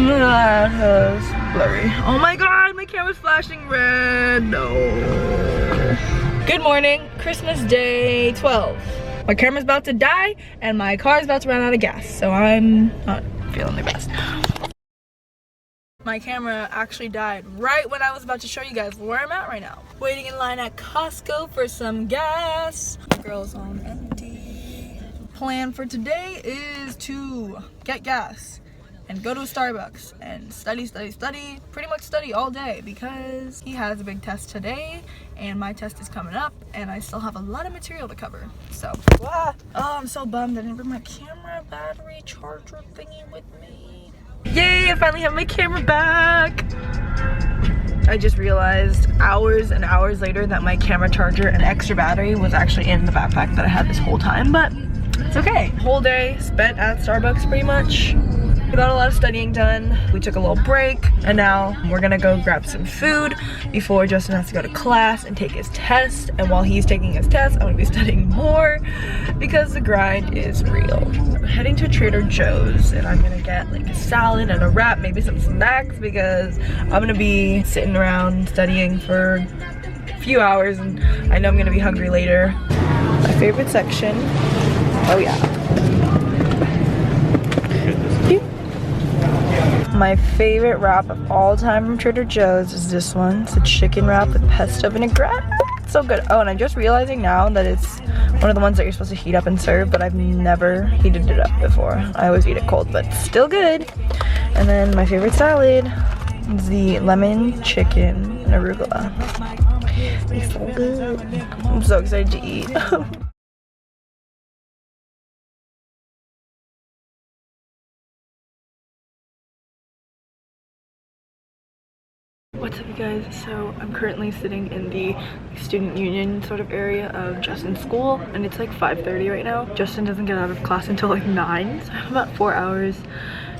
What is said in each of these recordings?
Blurry. Oh my god, my camera's flashing red. No. Good morning, Christmas day 12. My camera's about to die and my car's about to run out of gas, so I'm not feeling the best. My camera actually died right when I was about to show you guys where I'm at right now. Waiting in line at Costco for some gas. The girl's on empty. Plan for today is to get gas and go to a Starbucks and study, pretty much study all day because he has a big test today and my test is coming up and I still have a lot of material to cover. So, oh, I'm so bummed I didn't bring my camera battery charger thingy with me. Yay, I finally have my camera back. I just realized hours and hours later that my camera charger and extra battery was actually in the backpack that I had this whole time, but it's okay. Whole day spent at Starbucks pretty much. We got a lot of studying done. We took a little break and now we're gonna go grab some food before Justin has to go to class and take his test. And while he's taking his test, I'm gonna be studying more because the grind is real. I'm heading to Trader Joe's and I'm gonna get like a salad and a wrap, maybe some snacks because I'm gonna be sitting around studying for a few hours and I know I'm gonna be hungry later. My favorite section, oh yeah. My favorite wrap of all time from Trader Joe's is this one. It's a chicken wrap with pesto vinaigrette. It's so good. Oh, and I'm just realizing now that it's one of the ones that you're supposed to heat up and serve, but I've never heated it up before. I always eat it cold, but still good. And then my favorite salad is the lemon chicken and arugula. It's so good. I'm so excited to eat. What's up you guys? So I'm currently sitting in the student union sort of area of Justin's school and it's like 5:30 right now. Justin doesn't get out of class until like 9, so I have about 4 hours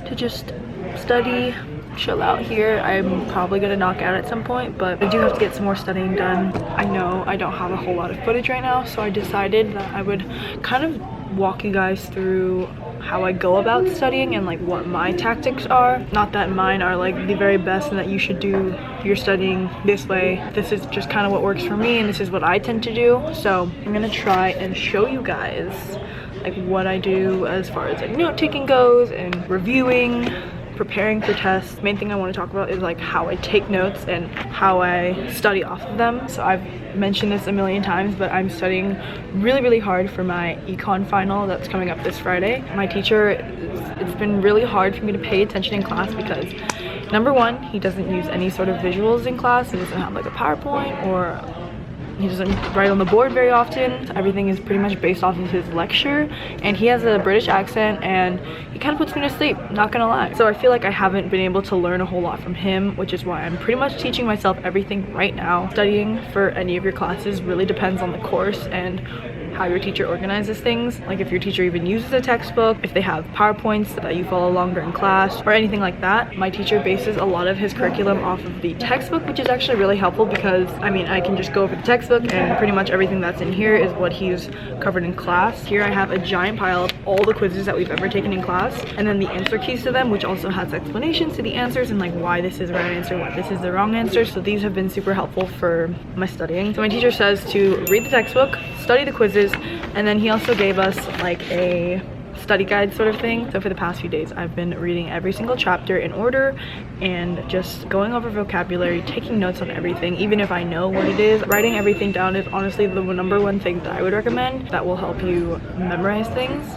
to just study, chill out here. I'm probably gonna knock out at some point, but I do have to get some more studying done. I know I don't have a whole lot of footage right now, so I decided that I would kind of walk you guys through how I go about studying and like what my tactics are. Not that mine are like the very best and that you should do your studying this way. This is just kind of what works for me and this is what I tend to do. So I'm gonna try and show you guys like what I do as far as like note-taking goes and reviewing, preparing for tests. Main thing I want to talk about is like how I take notes and how I study off of them. So I've mentioned this a million times, but I'm studying really hard for my econ final that's coming up this Friday. My teacher, it's been really hard for me to pay attention in class because number one, he doesn't use any sort of visuals in class. He doesn't have like a PowerPoint or he doesn't write on the board very often. Everything is pretty much based off of his lecture and he has a British accent and he kind of puts me to sleep, not gonna lie. So I feel like I haven't been able to learn a whole lot from him, which is why I'm pretty much teaching myself everything right now. Studying for any of your classes really depends on the course and how your teacher organizes things. Like if your teacher even uses a textbook, if they have PowerPoints that you follow along during class or anything like that. My teacher bases a lot of his curriculum off of the textbook, which is actually really helpful because I mean I can just go over the textbook and pretty much everything that's in here is what he's covered in class. Here I have a giant pile of all the quizzes that we've ever taken in class and then the answer keys to them, which also has explanations to the answers and like why this is the right answer, why this is the wrong answer. So these have been super helpful for my studying. So my teacher says to read the textbook, study the quizzes, and then he also gave us like a study guide sort of thing. So for the past few days I've been reading every single chapter in order and just going over vocabulary, taking notes on everything, even if I know what it is. Writing everything down is honestly the number one thing that I would recommend that will help you memorize things.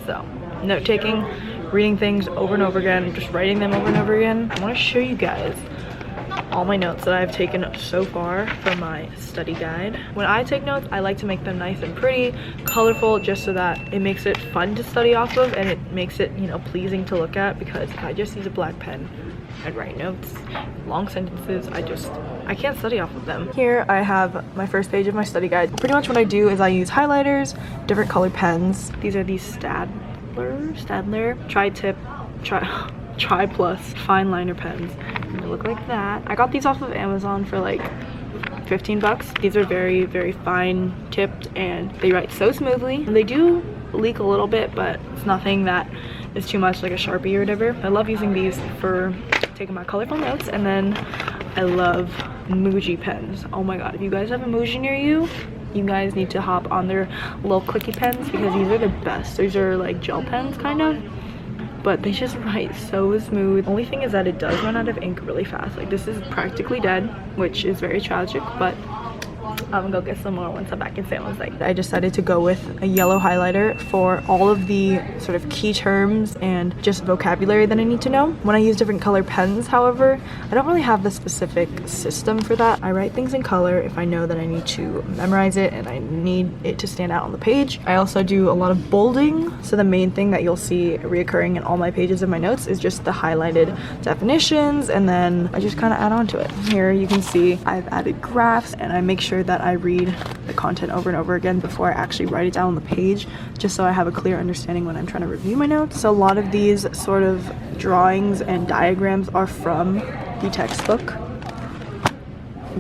So note-taking, reading things over and over again, just writing them over and over again. I want to show you guys all my notes that I've taken so far from my study guide. When I take notes, I like to make them nice and pretty, colorful, just so that it makes it fun to study off of and it makes it, you know, pleasing to look at, because if I just use a black pen and write notes, long sentences, I can't study off of them. Here I have my first page of my study guide. Pretty much what I do is I use highlighters, different colored pens. These are these Stadler Tri-Tip, Tri Plus fine liner pens. And they look like that. I got these off of Amazon for like 15 bucks. These are very fine tipped and they write so smoothly. And they do leak a little bit, but it's nothing that is too much, like a Sharpie or whatever. I love using these for taking my colorful notes. And then I love Muji pens. Oh my god, if you guys have a Muji near you, you guys need to hop on their little clicky pens because these are the best. These are like gel pens kind of, but they just write so smooth. Only thing is that it does run out of ink really fast. Like this is practically dead, which is very tragic, but I'm gonna go get some more once I'm back in San Jose. I decided to go with a yellow highlighter for all of the sort of key terms and just vocabulary that I need to know. When I use different color pens, however, I don't really have the specific system for that. I write things in color if I know that I need to memorize it and I need it to stand out on the page. I also do a lot of bolding. So the main thing that you'll see reoccurring in all my pages of my notes is just the highlighted definitions, and then I just kind of add on to it. Here you can see I've added graphs, and I make sure that I read the content over and over again before I actually write it down on the page, just so I have a clear understanding when I'm trying to review my notes. So a lot of these sort of drawings and diagrams are from the textbook,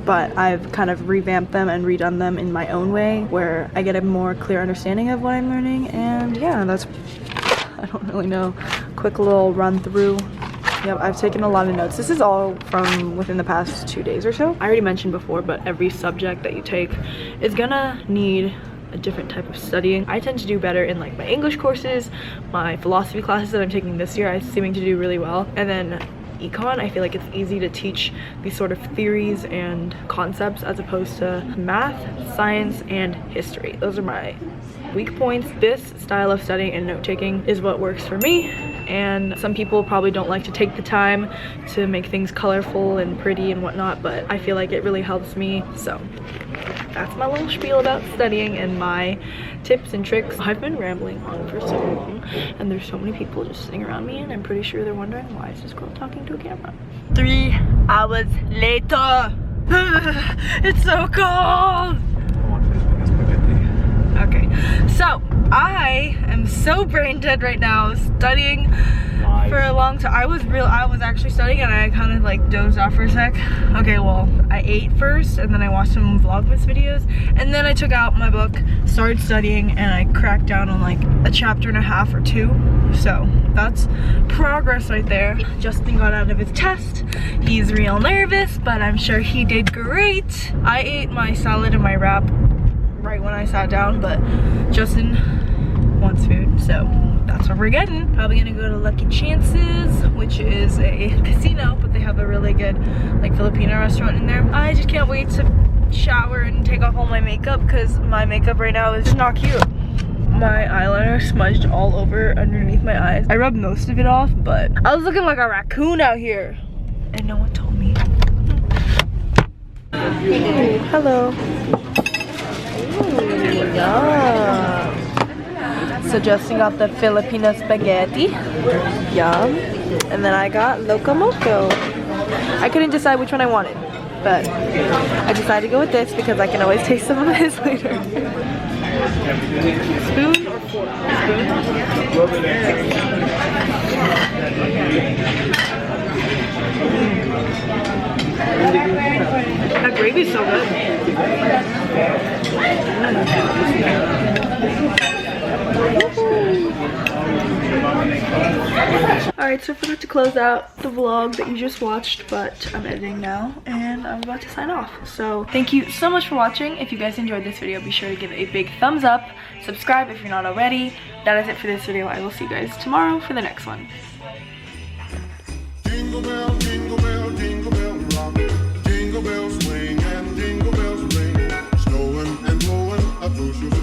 but I've kind of revamped them and redone them in my own way where I get a more clear understanding of what I'm learning. And yeah, that's, I don't really know, quick little run through. Yep, I've taken a lot of notes. This is all from within the past 2 days or so. I already mentioned before, but every subject that you take is gonna need a different type of studying. I tend to do better in like my English courses, my philosophy classes that I'm taking this year. I'm seeming to do really well. And then econ, I feel like it's easy to teach these sort of theories and concepts as opposed to math, science, and history. Those are my weak points. This style of studying and note-taking is what works for me, and some people probably don't like to take the time to make things colorful and pretty and whatnot, but I feel like it really helps me. So that's my little spiel about studying and my tips and tricks. I've been rambling on for so long, and there's so many people just sitting around me, and I'm pretty sure they're wondering, why is this girl talking to a camera? 3 hours later. It's so cold. Okay, so I am so brain dead right now, studying for a long time. I was actually studying and I kind of like dozed off for a sec. Okay, well, I ate first and then I watched some Vlogmas videos, and then I took out my book, started studying, and I cracked down on like a chapter and a half or 2. So that's progress right there. Justin got out of his test. He's real nervous, but I'm sure he did great. I ate my salad and my wrap right when I sat down, but Justin wants food, so that's what we're getting. Probably gonna go to Lucky Chances, which is a casino, but they have a really good like Filipino restaurant in there. I just can't wait to shower and take off all my makeup because my makeup right now is just not cute. My eyeliner smudged all over underneath my eyes. I rubbed most of it off, but I was looking like a raccoon out here and no one told me. Hello. Yum. So Justin got the Filipino spaghetti. Yum. And then I got Locomoco. I couldn't decide which one I wanted, but I decided to go with this because I can always taste some of this later. Spoon or fork? Spoon? That gravy's so good. Alright, so I forgot to close out the vlog that you just watched, but I'm editing now and I'm about to sign off. So thank you so much for watching. If you guys enjoyed this video, be sure to give it a big thumbs up, subscribe if you're not already. That is it for this video. I will see you guys tomorrow for the next one. Jingle bell, jingle bell, jingle bell rock. Jingle bells swing and jingle bells ring. Snowing and blowing up bushels